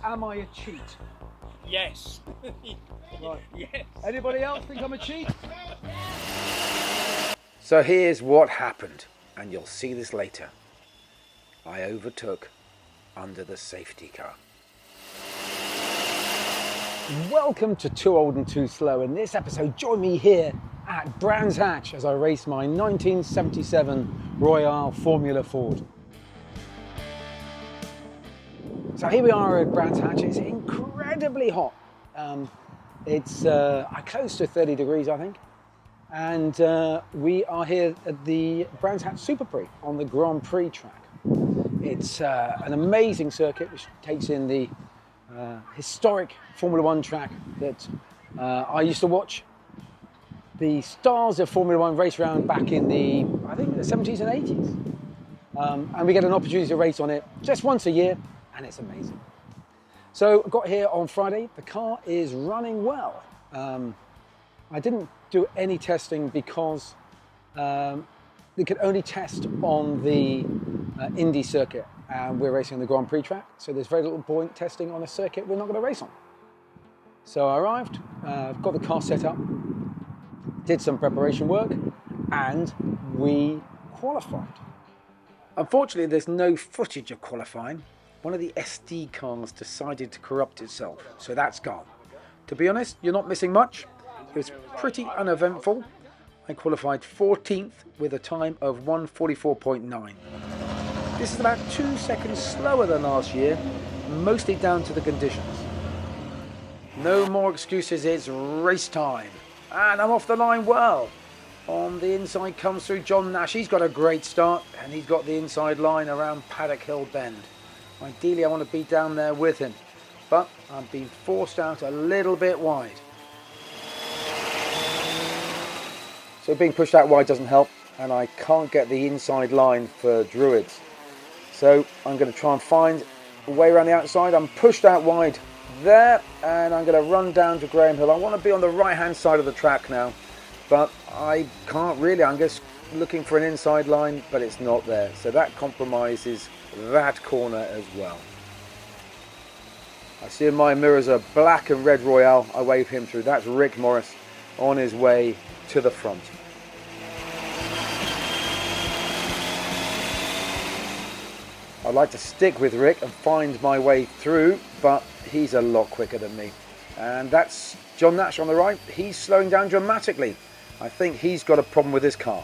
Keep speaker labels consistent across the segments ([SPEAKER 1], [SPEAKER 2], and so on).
[SPEAKER 1] am I a cheat?
[SPEAKER 2] Yes.
[SPEAKER 1] Right.
[SPEAKER 2] Yes.
[SPEAKER 1] Anybody else think I'm a cheat?
[SPEAKER 3] So here's what happened, and you'll see this later. I overtook under the safety car.
[SPEAKER 1] Welcome to Too Old and Too Slow. In this episode, join me here at Brands Hatch as I race my 1977 Royale Formula Ford. So here we are at Brands Hatch. It's incredibly hot. It's close to 30 degrees, I think. And we are here at the Brands Hatch Super Prix on the Grand Prix track. It's an amazing circuit which takes in the historic Formula One track that I used to watch the stars of Formula One race around back in the 70s and 80s. And we get an opportunity to race on it just once a year, and it's amazing. So I got here on Friday. The car is running well. I didn't do any testing because they could only test on the Indy circuit, and we're racing on the Grand Prix track, so there's very little point testing on a circuit we're not going to race on. So I arrived, got the car set up, did some preparation work, and we qualified.
[SPEAKER 3] Unfortunately, there's no footage of qualifying. One of the SD cards decided to corrupt itself, so that's gone. To be honest, you're not missing much. It was pretty uneventful. I qualified 14th with a time of 1:44.9. This is about 2 seconds slower than last year, mostly down to the conditions. No more excuses, it's race time. And I'm off the line well. On the inside comes through John Nash. He's got a great start, and he's got the inside line around Paddock Hill Bend. Ideally, I want to be down there with him, but I'm being forced out a little bit wide. So being pushed out wide doesn't help, and I can't get the inside line for Druids. So I'm going to try and find a way around the outside. I'm pushed out wide there, and I'm going to run down to Graham Hill. I want to be on the right-hand side of the track now, but I can't really. I'm just looking for an inside line, but it's not there. So that compromises that corner as well. I see in my mirrors a black and red Royale. I wave him through. That's Rick Morris on his way to the front. I'd like to stick with Rick and find my way through, but he's a lot quicker than me. And that's John Nash on the right. He's slowing down dramatically. I think he's got a problem with his car.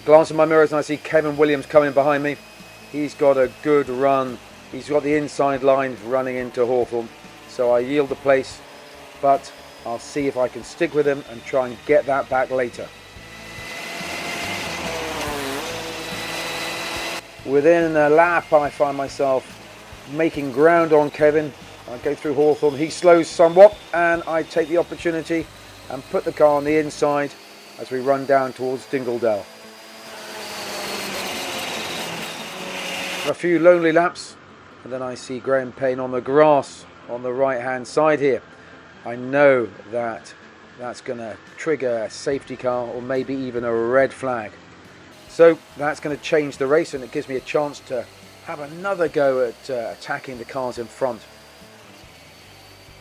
[SPEAKER 3] Glance at my mirrors and I see Kevin Williams coming behind me. He's got a good run. He's got the inside line running into Hawthorne. So I yield the place, but I'll see if I can stick with him and try and get that back later. Within a lap, I find myself making ground on Kevin. I go through Hawthorne. He slows somewhat, and I take the opportunity and put the car on the inside as we run down towards Dingledale. A few lonely laps, and then I see Graham Payne on the grass on the right hand side here. I know that that's going to trigger a safety car or maybe even a red flag. So that's going to change the race, and it gives me a chance to have another go at attacking the cars in front.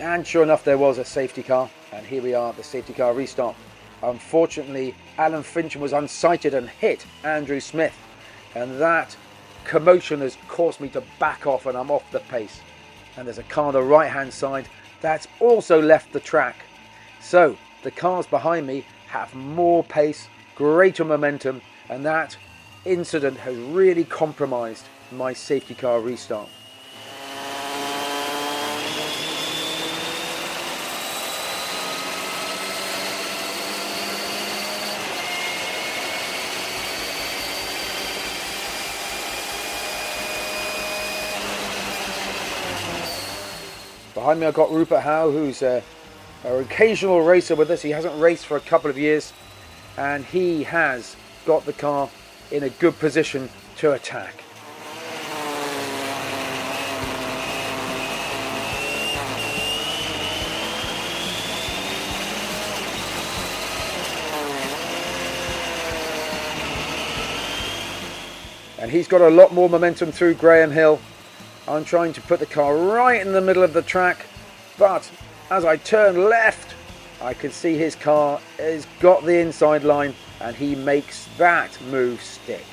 [SPEAKER 3] And sure enough, there was a safety car, and here we are at the safety car restart. Unfortunately, Alan Fincham was unsighted and hit Andrew Smith, and that commotion has caused me to back off, and I'm off the pace. And there's a car on the right hand side that's also left the track. So the cars behind me have more pace, greater momentum, and that incident has really compromised my safety car restart. Behind me I've got Rupert Howe, who's an occasional racer with us. He hasn't raced for a couple of years, and he has got the car in a good position to attack. and he's got a lot more momentum through Graham Hill. I'm trying to put the car right in the middle of the track, but as I turn left, I can see his car has got the inside line, and he makes that move stick.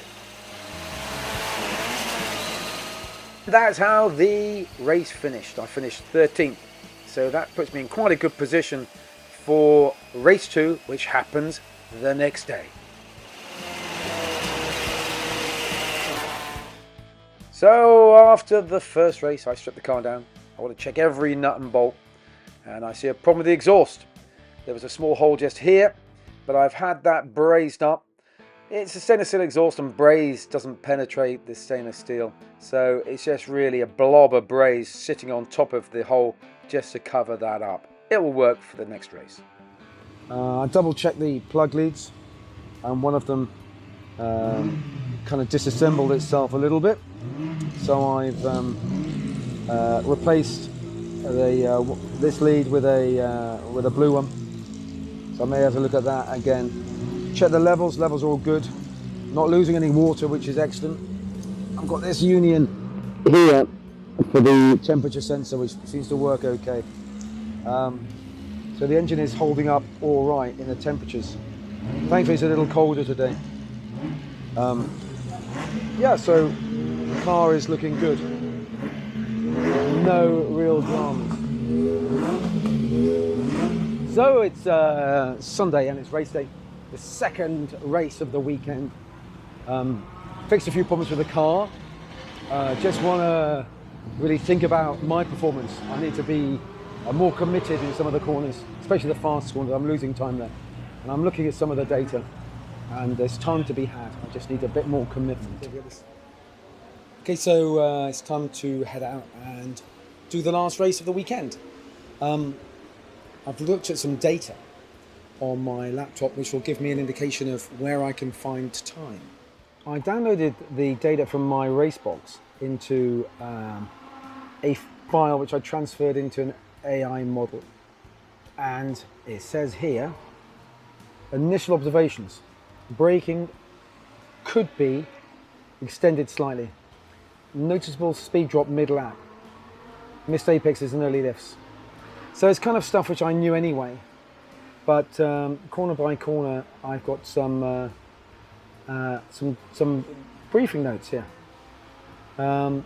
[SPEAKER 3] That's how the race finished. I finished 13th, so that puts me in quite a good position for race 2, which happens the next day. So after the first race, I stripped the car down. I want to check every nut and bolt, and I see a problem with the exhaust. There was a small hole just here, but I've had that brazed up. It's a stainless steel exhaust, and braze doesn't penetrate the stainless steel, so it's just really a blob of braze sitting on top of the hole just to cover that up. It will work for the next race.
[SPEAKER 1] I double checked the plug leads, and one of them kind of disassembled itself a little bit, so I've replaced this lead with a blue one, so I may have to look at that again. Check the levels are all good, not losing any water, which is excellent. I've got this union here for the temperature sensor, which seems to work okay. So the engine is holding up all right in the temperatures. Thankfully it's a little colder today. Yeah, so the car is looking good. No real dramas. So it's Sunday and it's race day, the second race of the weekend. Fixed a few problems with the car. Just want to really think about my performance. I need to be more committed in some of the corners, especially the fast corners. I'm losing time there. And I'm looking at some of the data, and there's time to be had. I just need a bit more commitment. Okay, so it's time to head out and do the last race of the weekend. I've looked at some data on my laptop, which will give me an indication of where I can find time. I downloaded the data from my race box into a file which I transferred into an AI model. And it says here, initial observations. Braking could be extended slightly. Noticeable speed drop mid-lap. Missed apexes and early lifts. So it's kind of stuff which I knew anyway. But corner by corner, I've got some briefing notes here. And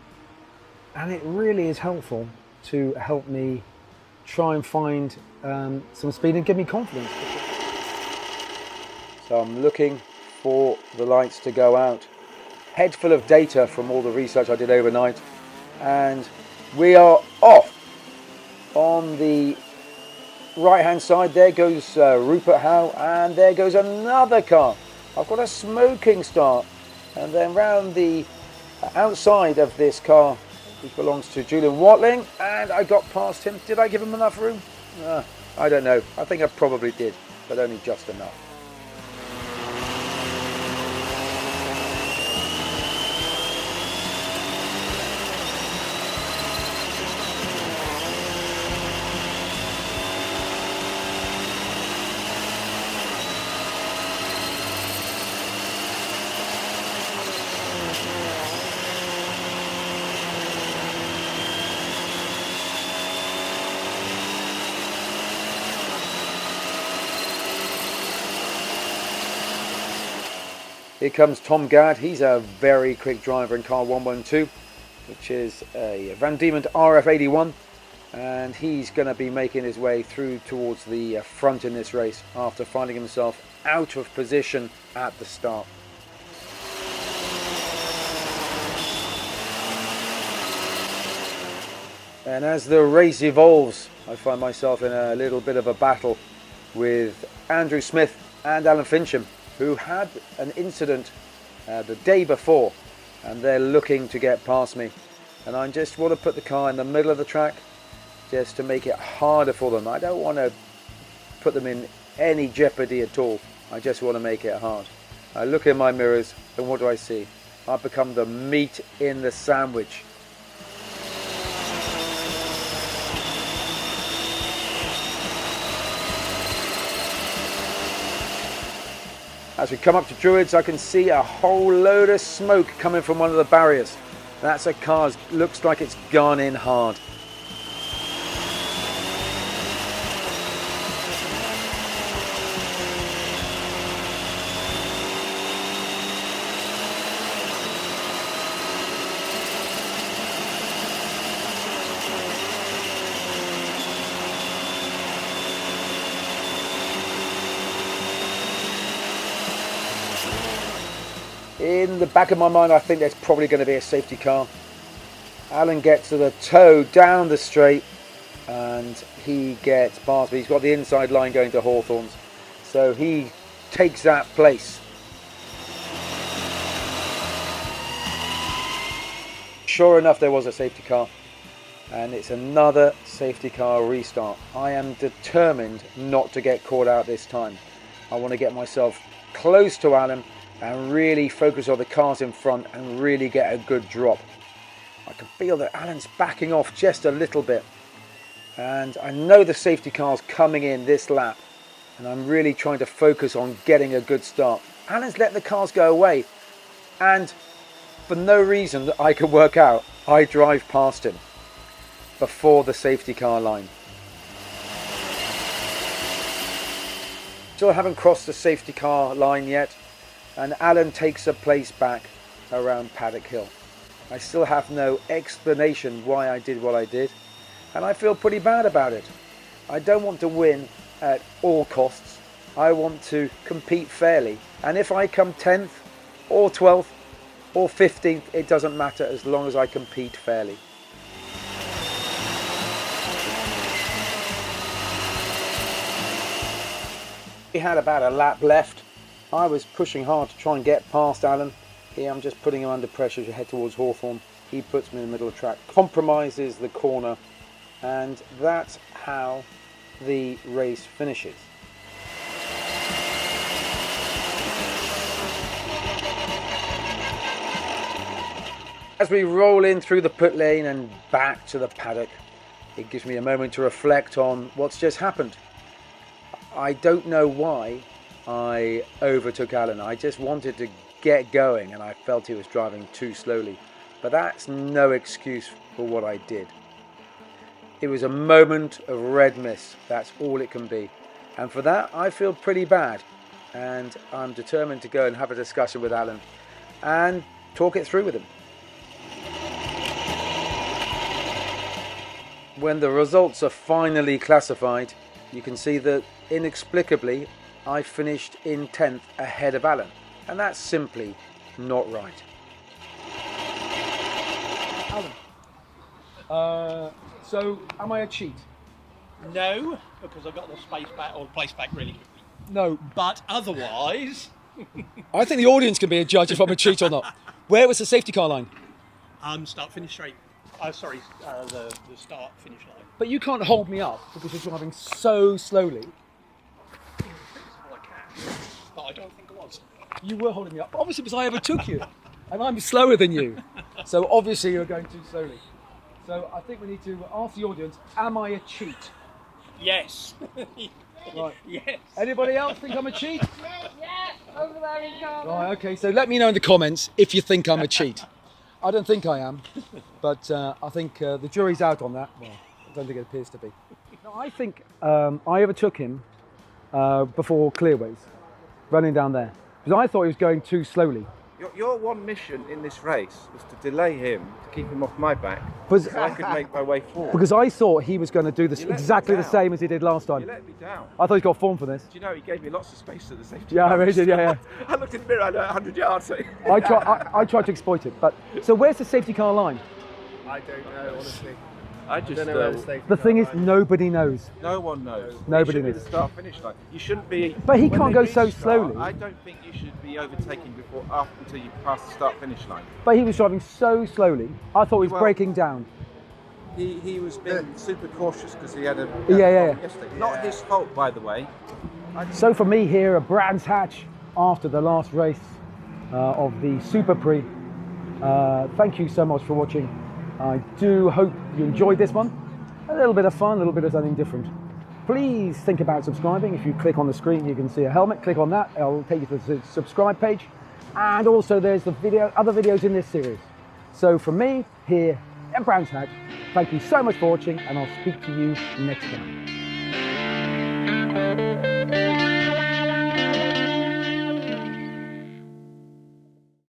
[SPEAKER 1] it really is helpful to help me try and find some speed and give me confidence.
[SPEAKER 3] So I'm looking for the lights to go out. Head full of data from all the research I did overnight, and we are off. On the right hand side there goes Rupert Howe, and there goes another car. I've got a smoking start, and then round the outside of this car, which belongs to Julian Watling, and I got past him. Did I give him enough room? I don't know. I think I probably did, but only just enough. Here comes Tom Gadd. He's a very quick driver in car 112, which is a Van Diemen RF81, and he's going to be making his way through towards the front in this race after finding himself out of position at the start. And as the race evolves, I find myself in a little bit of a battle with Andrew Smith and Alan Fincham, who had an incident the day before, and they're looking to get past me. And I just want to put the car in the middle of the track just to make it harder for them. I don't want to put them in any jeopardy at all. I just want to make it hard. I look in my mirrors, and what do I see? I've become the meat in the sandwich. As we come up to Druids, I can see a whole load of smoke coming from one of the barriers. That's a car, looks like it's gone in hard. In the back of my mind, I think there's probably going to be a safety car. Alan gets to the toe down the straight and he gets past me. He's got the inside line going to Hawthorne's, so he takes that place. Sure enough, there was a safety car, and it's another safety car restart. I am determined not to get caught out this time. I want to get myself close to Alan and really focus on the cars in front and really get a good drop. I can feel that Alan's backing off just a little bit, and I know the safety car's coming in this lap, and I'm really trying to focus on getting a good start. Alan's let the cars go away, and for no reason that I can work out, I drive past him before the safety car line. Still haven't crossed the safety car line yet, and Alan takes a place back around Paddock Hill. I still have no explanation why I did what I did, and I feel pretty bad about it. I don't want to win at all costs. I want to compete fairly, and if I come 10th or 12th or 15th, it doesn't matter as long as I compete fairly. We had about a lap left. I was pushing hard to try and get past Alan. Here I'm just putting him under pressure to head towards Hawthorne. He puts me in the middle of the track, compromises the corner, and that's how the race finishes. As we roll in through the pit lane and back to the paddock, it gives me a moment to reflect on what's just happened. I don't know why I overtook Alan. I just wanted to get going and I felt he was driving too slowly. But that's no excuse for what I did. It was a moment of red mist. That's all it can be. And for that, I feel pretty bad. And I'm determined to go and have a discussion with Alan and talk it through with him. When the results are finally classified, you can see that inexplicably I finished in 10th ahead of Alan, and that's simply not right.
[SPEAKER 1] Alan, so am I a cheat?
[SPEAKER 2] No, because I got the space back or the place back really quickly.
[SPEAKER 1] No.
[SPEAKER 2] But otherwise,
[SPEAKER 1] I think the audience can be a judge if I'm a cheat or not. Where was the safety car line?
[SPEAKER 2] start finish straight. The start finish line.
[SPEAKER 1] But you can't hold me up because you're driving so slowly.
[SPEAKER 2] I can, but I don't think I was.
[SPEAKER 1] You were holding me up, obviously because I overtook you, and I'm slower than you. So obviously you're going too slowly. So I think we need to ask the audience, am I a cheat?
[SPEAKER 2] Yes.
[SPEAKER 1] Right.
[SPEAKER 2] Yes.
[SPEAKER 1] Anybody else think I'm a cheat?
[SPEAKER 4] Yes, over there in Ghana.
[SPEAKER 1] Right, okay, so let me know in the comments if you think I'm a cheat. I don't think I am, but I think the jury's out on that. Well, I don't think it appears to be. No, I think I overtook him before Clearways, running down there, because I thought he was going too slowly.
[SPEAKER 5] Your one mission in this race was to delay him, to keep him off my back,
[SPEAKER 1] But-
[SPEAKER 5] so I could make my way forward.
[SPEAKER 1] Because I thought he was going to do this
[SPEAKER 5] You let me
[SPEAKER 1] exactly the
[SPEAKER 5] down.
[SPEAKER 1] same as he did last
[SPEAKER 5] You
[SPEAKER 1] time.
[SPEAKER 5] let me down.
[SPEAKER 1] I thought he's got form for this.
[SPEAKER 5] Do you know he gave me lots of space at the safety
[SPEAKER 1] Yeah, I
[SPEAKER 5] car.
[SPEAKER 1] really did, yeah.
[SPEAKER 5] I looked in the mirror, I know 100 yards.
[SPEAKER 1] I tried to exploit it. But so where's the safety car line?
[SPEAKER 6] I don't know, honestly.
[SPEAKER 5] I just
[SPEAKER 6] don't know where the safety
[SPEAKER 1] The
[SPEAKER 6] car
[SPEAKER 1] thing is,
[SPEAKER 6] line
[SPEAKER 1] nobody knows.
[SPEAKER 5] no one knows.
[SPEAKER 1] Nobody
[SPEAKER 5] You should be
[SPEAKER 1] knows.
[SPEAKER 5] the start finish line. You shouldn't be.
[SPEAKER 1] But he
[SPEAKER 5] when
[SPEAKER 1] can't
[SPEAKER 5] they
[SPEAKER 1] go so
[SPEAKER 5] restart,
[SPEAKER 1] slowly.
[SPEAKER 5] I don't think you should be overtaking until you pass the start finish line.
[SPEAKER 1] But he was driving so slowly. I thought he was
[SPEAKER 5] Well-
[SPEAKER 1] breaking down.
[SPEAKER 5] He was being super cautious because he had a
[SPEAKER 1] Yeah.
[SPEAKER 5] problem yesterday. Not his fault, by the way.
[SPEAKER 1] So for me here at Brands Hatch, after the last race of the Super Prix, thank you so much for watching. I do hope you enjoyed this one. A little bit of fun, a little bit of something different. please think about subscribing. If you click on the screen, you can see a helmet. Click on that, it'll take you to the subscribe page. And also there's the other videos in this series. So from me here at Brands Hatch, thank you so much for watching, and I'll speak to you next time.